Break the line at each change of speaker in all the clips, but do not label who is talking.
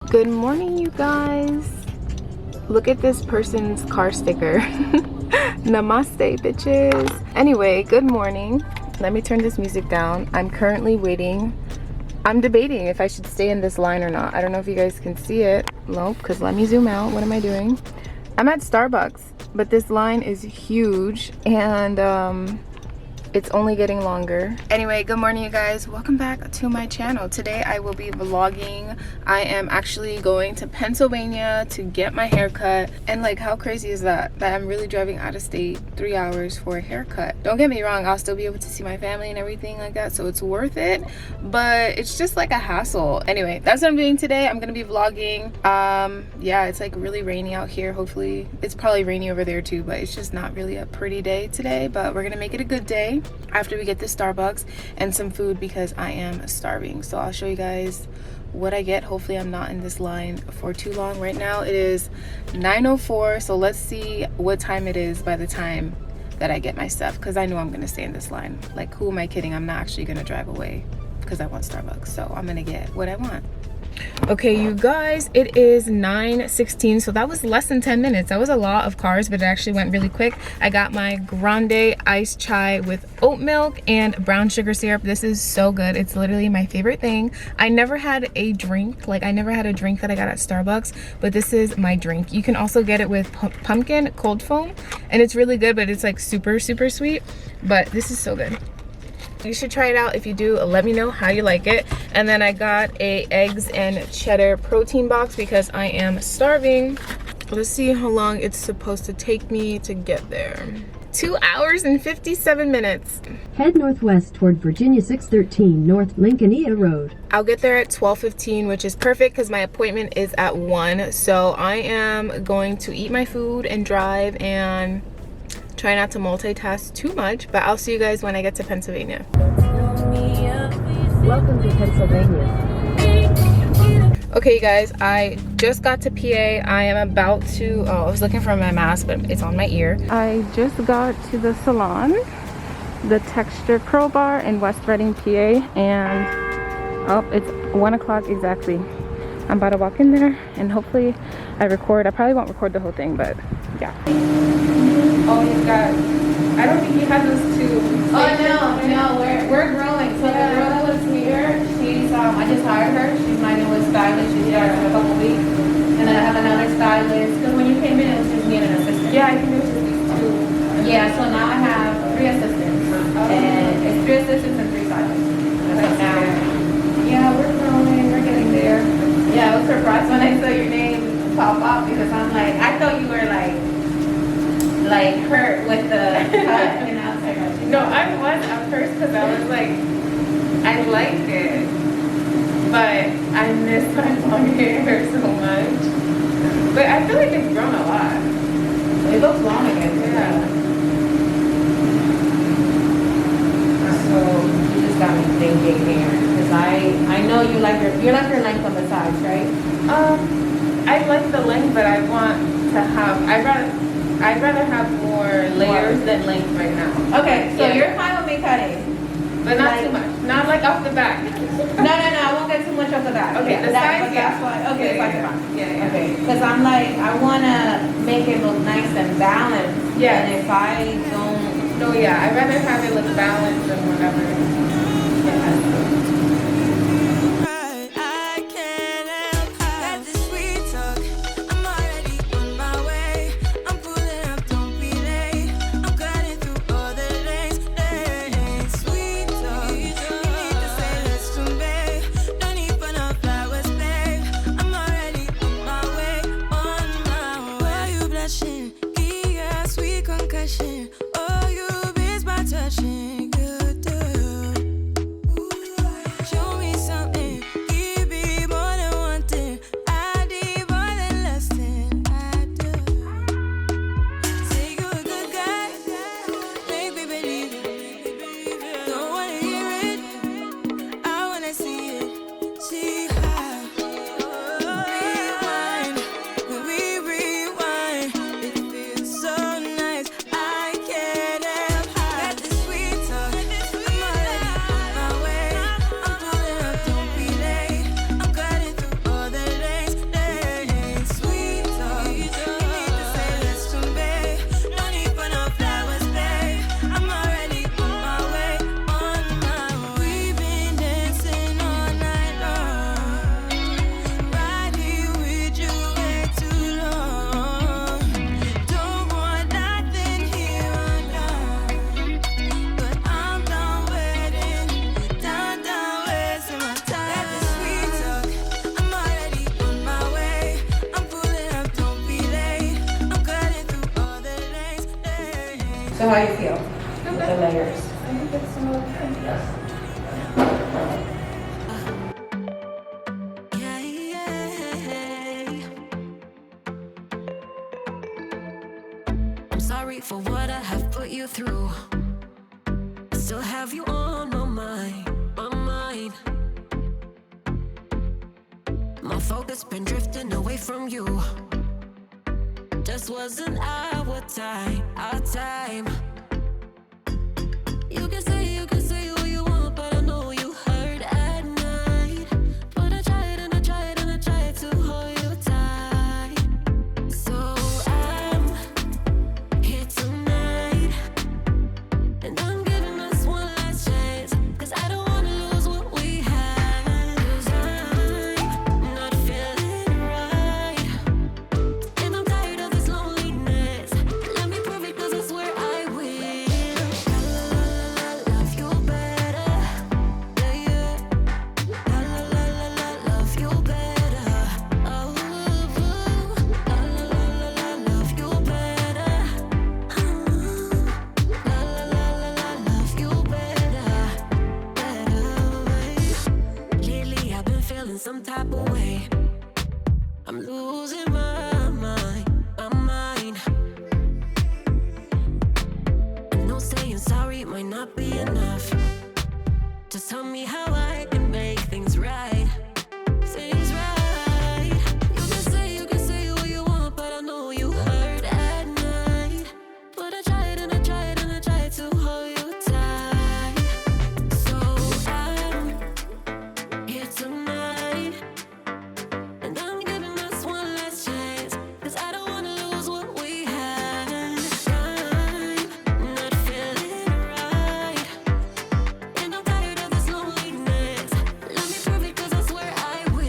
Good morning, you guys. Look at this person's car sticker. Namaste, bitches. Anyway, good morning. Let me turn this music down. I'm currently waiting. I'm debating if I should stay in this line or not. I don't know if you guys can see it. Nope, because let me zoom out. What am I doing? I'm at Starbucks, but this line is huge and it's only getting longer. Anyway, good morning, you guys. Welcome back to my channel. Today I will be vlogging. I am actually going to Pennsylvania to get my haircut. And like, how crazy is that I'm really driving out of state 3 hours for a haircut? Don't get me wrong, I'll still be able to see my family and everything like that, so it's worth it, but it's just like a hassle. Anyway, that's what I'm doing today. I'm gonna be vlogging. Yeah, it's like really rainy out here. Hopefully it's probably rainy over there too, but it's just not really a pretty day today, but we're gonna make it a good day after we get the Starbucks and some food because I am starving. So I'll show you guys what I get. Hopefully I'm not in this line for too long. Right now it is 9:04, so let's see what time it is by the time that I get my stuff, because I know I'm gonna stay in this line. Like, who am I kidding? I'm not actually gonna drive away because I want Starbucks, so I'm gonna get what I want. Okay, you guys, it is 9:16, so that was less than 10 minutes. That was a lot of cars, but it actually went really quick. I got my grande iced chai with oat milk and brown sugar syrup. This is so good. It's literally my favorite thing. I never had a drink, like I never had a drink that I got at Starbucks, but this is my drink. You can also get it with pumpkin cold foam, and it's really good, but it's like super sweet, but this is so good. You should try it out. If you do, let me know how you like it. And then I got a eggs and cheddar protein box because I am starving. Let's see how long it's supposed to take me to get there. 2 hours and 57 minutes.
Head northwest toward Virginia 613 North Lincolnia Road.
I'll get there at 12:15, which is perfect because my appointment is at 1. So I am going to eat my food and drive and try not to multitask too much, but I'll see you guys when I get to Pennsylvania.
Welcome to Pennsylvania.
Okay, you guys, I just got to PA. I am about to, I was looking for my mask, but it's on my ear. I just got to the Salon, the Texture Curl Bar in West Reading, PA, and oh, it's 1 o'clock exactly. I'm about to walk in there and hopefully I record. I probably won't record the whole thing, but yeah. Oh, he's got, I don't think he has those two.
Oh no, we're growing. So the girl that was here, she's I just hired her. She's my newest stylist. She's here in a couple weeks. And then I have another stylist. Because when you came in, it was just me and an assistant.
Yeah, I think it was just these two.
Yeah, so now I have 3 assistants.
Oh.
And it's 3 assistants and 3 stylists.
That's
now.
good.
Yeah, we're growing. We're getting there. Yeah, I was surprised when I saw your name pop up because I'm like, I thought you were like hurt with the cut. And I was like,
No, I was at first because I was like, I liked it, but I miss my long hair so much. But I feel like it's grown a lot.
it looks long again.
Yeah.
So you just got me thinking here, because I know you like your length on the sides, right?
I like the length, but I want to have, I'd rather have more layers than length right now.
Okay, so
Yeah.
you're fine with me cutting,
But not
Like-
too much. Not like off the back.
No, I won't get too much off the back.
Okay,
Yeah,
the sides,
but
yeah.
that's why. Okay,
Yeah,
the sides are fine.
Yeah.
Okay, because I'm like, I want to make it look nice and balanced.
Yeah.
And if I don't,
No, yeah, I'd rather have it look balanced than whatever.
I can't help that the sweet talk. I'm already on my way. I'm pulling up, don't be late. I'm cutting through all the lanes. Sweet talk. You need to say less to me. Don't need for no flowers, babe. I'm already on my way, on my way. Why you blushing? Yeah, sweet concussion. Oh, you miss my touching. You do.
So how you feel with the layers?
I think it's so good.
Yeah, yeah. I'm sorry for what I have put you through. I still have you on my mind, my mind. My focus been drifting away from you. Just wasn't our time, our time. You can say what you want, but I know you hurt at night. But I tried and I tried and I tried to hold you tight. So I'm here tonight, and I'm giving us one last chance, 'cause I don't wanna lose what we had. 'Cause I'm not feeling right, and I'm tired of this loneliness. Let me prove it, 'cause I swear I will. Love you better, yeah, yeah. Love you better, oh, love you better, love you better, better. Lately I've been feeling some type of way. I'm losing my mind, my mind. I know saying sorry might not be enough. Just tell me how I can make things right. Things right. You can say what you want, but I know you hurt at night. But I tried and I tried and I tried to hold you tight. So I'm here tonight, and I'm giving us one last chance, 'cause I don't wanna lose what we had. I'm not feeling right, and I'm tired of this loneliness. Let me prove it, 'cause I swear I will.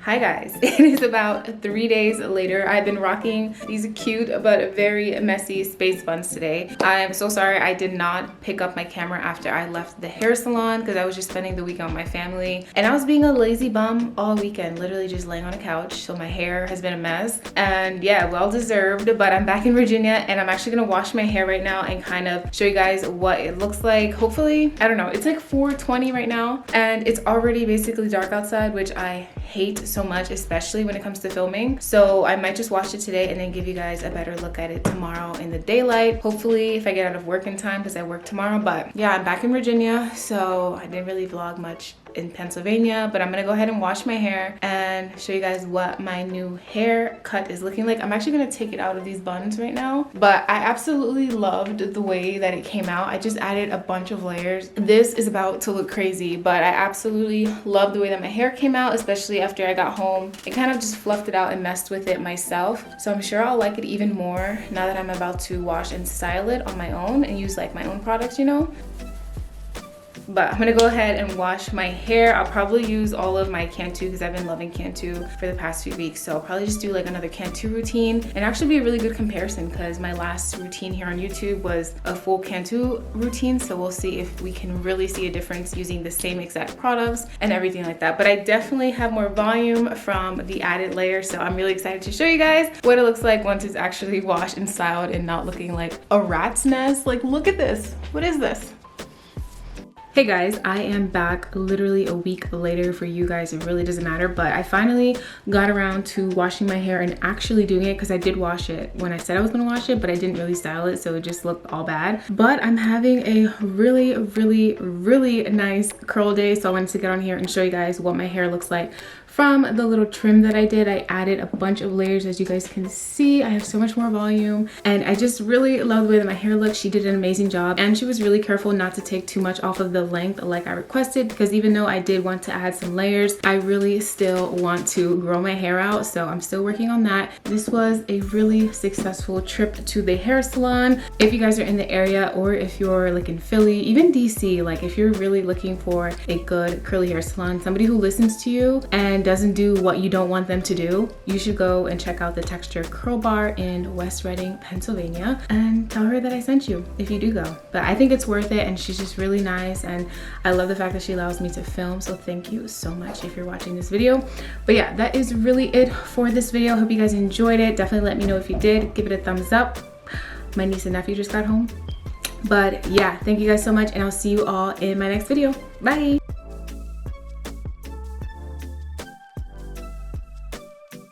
Hi guys, it is about 3 days later. I've been rocking these cute but very messy space buns today. I am so sorry I did not pick up my camera after I left the hair salon, because I was just spending the weekend with my family, and I was being a lazy bum all weekend, literally just laying on a couch. So my hair has been a mess, and yeah, well deserved. But I'm back in Virginia, and I'm actually gonna wash my hair right now and kind of show you guys what it looks like. Hopefully, I don't know, it's like 4:20 right now, and it's already basically dark outside, which I hate so much, especially when it comes to filming. So I might just wash it today and then give you guys a better look at it tomorrow in the daylight, hopefully, if I get out of work in time, because I work tomorrow. But yeah, I'm back in Virginia, so I didn't really vlog much in Pennsylvania, but I'm gonna go ahead and wash my hair and show you guys what my new haircut is looking like. I'm actually gonna take it out of these buns right now, but I absolutely loved the way that it came out. I just added a bunch of layers. This is about to look crazy, but I absolutely love the way that my hair came out, especially after I got home. I kind of just fluffed it out and messed with it myself, so I'm sure I'll like it even more now that I'm about to wash and style it on my own and use like my own products, you know. But I'm gonna go ahead and wash my hair. I'll probably use all of my Cantu, because I've been loving Cantu for the past few weeks. So I'll probably just do like another Cantu routine, and actually be a really good comparison, because my last routine here on YouTube was a full Cantu routine. So we'll see if we can really see a difference using the same exact products and everything like that. But I definitely have more volume from the added layer, so I'm really excited to show you guys what it looks like once it's actually washed and styled and not looking like a rat's nest. Like, look at this. What is this? Hey guys, I am back literally a week later. For you guys, it really doesn't matter, but I finally got around to washing my hair and actually doing it, because I did wash it when I said I was gonna wash it, but I didn't really style it, so it just looked all bad. But I'm having a really nice curl day, so I wanted to get on here and show you guys what my hair looks like from the little trim that I did. I added a bunch of layers, as you guys can see. I have so much more volume, and I just really love the way that my hair looks. She did an amazing job, and she was really careful not to take too much off of the length like I requested, because even though I did want to add some layers, I really still want to grow my hair out, so I'm still working on that. This was a really successful trip to the hair salon. If you guys are in the area, or if you're like in Philly, even DC, like if you're really looking for a good curly hair salon, somebody who listens to you and doesn't do what you don't want them to do, you should go and check out the Texture Curl Bar in West Reading, Pennsylvania, and tell her that I sent you if you do go. But I think it's worth it, and she's just really nice, and and I love the fact that she allows me to film, so thank you so much if you're watching this video. But yeah, that is really it for this video. Hope you guys enjoyed it. Definitely let me know if you did. Give it a thumbs up. My niece and nephew just got home. But yeah, thank you guys so much, and I'll see you all in my next video. Bye.